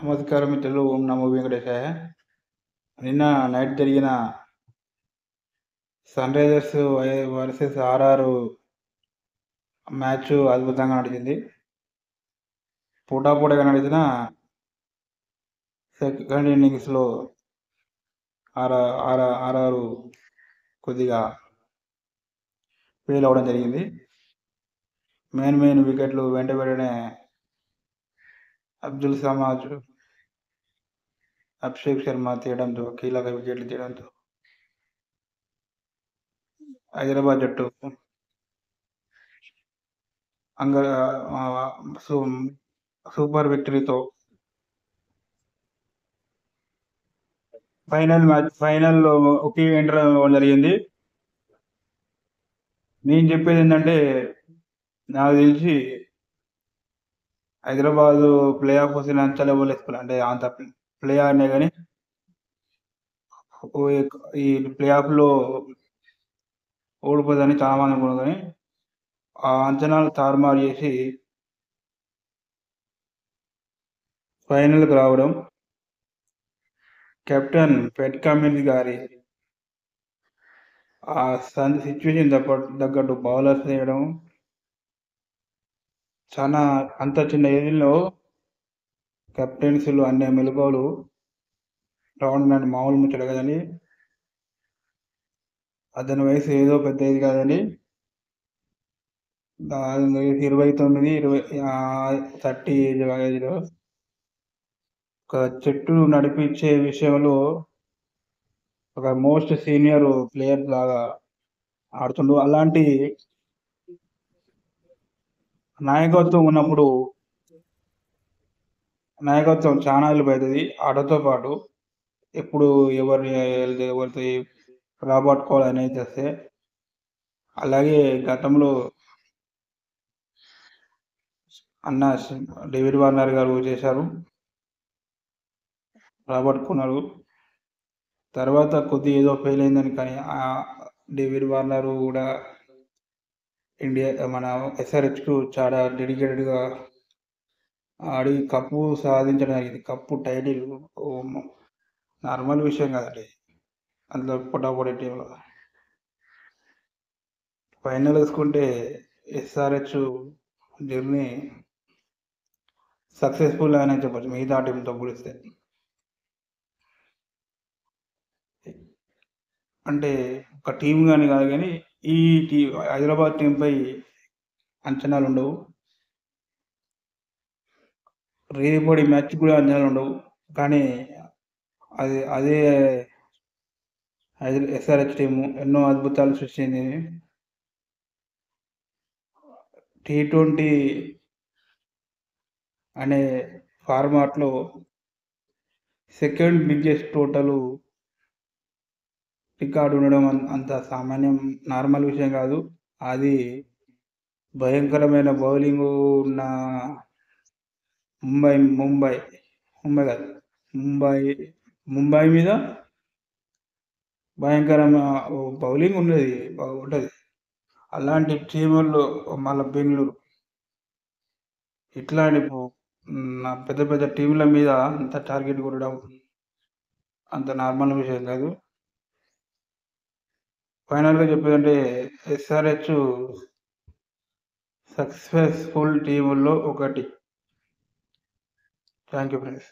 నమస్కారం మిత్రులు. ఓం నమో వెంకటేశాయ. నిన్న నైట్ జరిగిన Sunrisers versus RR match అద్భుతంగా నడిచింది. పోటాపోటీగా నడిచిన సెకండ్ ఇన్నింగ్స్లో ఆర్ఆర్ కొద్దిగా ఫెయిల్ అవ్వడం జరిగింది. మెయిన్ వికెట్లు వెంటనే అబ్దుల్ సమాద్, అభిషేక్ శర్మ తీయడంతో, కీలక వికెట్లు తీయడంతో హైదరాబాద్ జట్టు సూపర్ విక్టరీతో ఫైనల్లో ఒకే ఎంటర్ అవ్వడం జరిగింది. నేను చెప్పేది ఏంటంటే, నాకు తెలిసి హైదరాబాద్ ప్లే ఆఫ్ వస్తే అంచలేవలు వేసుకోవాలి. అంటే అంత ప్లే ఆడినా కానీ ఈ ప్లే ఆఫ్లో ఓడిపోతుందని చాలా మంది అనుకున్నారు. కానీ ఆ అంచనాలు తారుమారు చేసి ఫైనల్కి రావడం, కెప్టెన్ పెట్ కమిన్స్ గారి ఆ సిచ్యువేషన్ తగ్గట్టు బౌలర్స్ వేయడం, చాలా అంత చిన్న ఏజ్లో కెప్టెన్సీలు అనే మెలకువలు రావడం నన్ను మామూలు ముచ్చట కదండి. అతని వయసు ఏదో పెద్ద ఇది కాదని 30 ఏజ్లో ఒక జట్టు నడిపించే విషయంలో ఒక మోస్ట్ సీనియర్ ప్లేయర్ లాగా ఆడుతుండు. అలాంటి నాయకత్వం ఉన్నప్పుడు నాయకత్వం చాలా హెల్ప్ అవుతుంది. ఆటతో పాటు ఎప్పుడు ఎవరితో రాబట్టుకోవాలనేది చేస్తే, అలాగే గతంలో అన్న డేవిడ్ వార్నర్ గారు చేశారు, రాబట్టుకున్నారు. తర్వాత కొద్దిగా ఏదో ఫెయిల్ అయిందని, కానీ డేవిడ్ వార్నర్ కూడా మన ఎస్ఆర్హెచ్కు చాలా డెడికేటెడ్గా ఆడి కప్పు సాధించడం జరిగింది. కప్పు టైటిల్ నార్మల్ విషయం కాదండి. అందులో పోటాపోటీ టీంలో ఫైనల్ వేసుకుంటే ఎస్ఆర్హెచ్ జర్నీ సక్సెస్ఫుల్ అని చెప్పచ్చు మిగతా టీంతో పోలిస్తే. అంటే ఒక టీం కానీ కాదు, కానీ ఈ హైదరాబాద్ టీంపై అంచనాలు ఉండవు, రేపటి మ్యాచ్ కూడా అంచనాలు ఉండవు. కానీ అదే ఎస్ఆర్హెచ్ టీము ఎన్నో అద్భుతాలు సృష్టించింది. T20 అనే ఫార్మాట్లో సెకండ్ బిగ్గెస్ట్ టోటల్ రికార్డు ఉండడం అంత సామాన్యం, నార్మల్ విషయం కాదు. అది భయంకరమైన బౌలింగ్ ఉన్న ముంబై మీద భయంకరమైన బౌలింగ్ ఉంటుంది. అలాంటి టీముల్లో మళ్ళీ బెంగళూరు ఇట్లాంటి పెద్ద పెద్ద టీంల మీద అంత టార్గెట్ కొట్టడం అంత నార్మల్ విషయం కాదు. ఫైనల్గా చెప్పేదంటే, ఎస్ఆర్హెచ్ సక్సెస్ఫుల్ టీముల్లో ఒకటి. Thank you friends.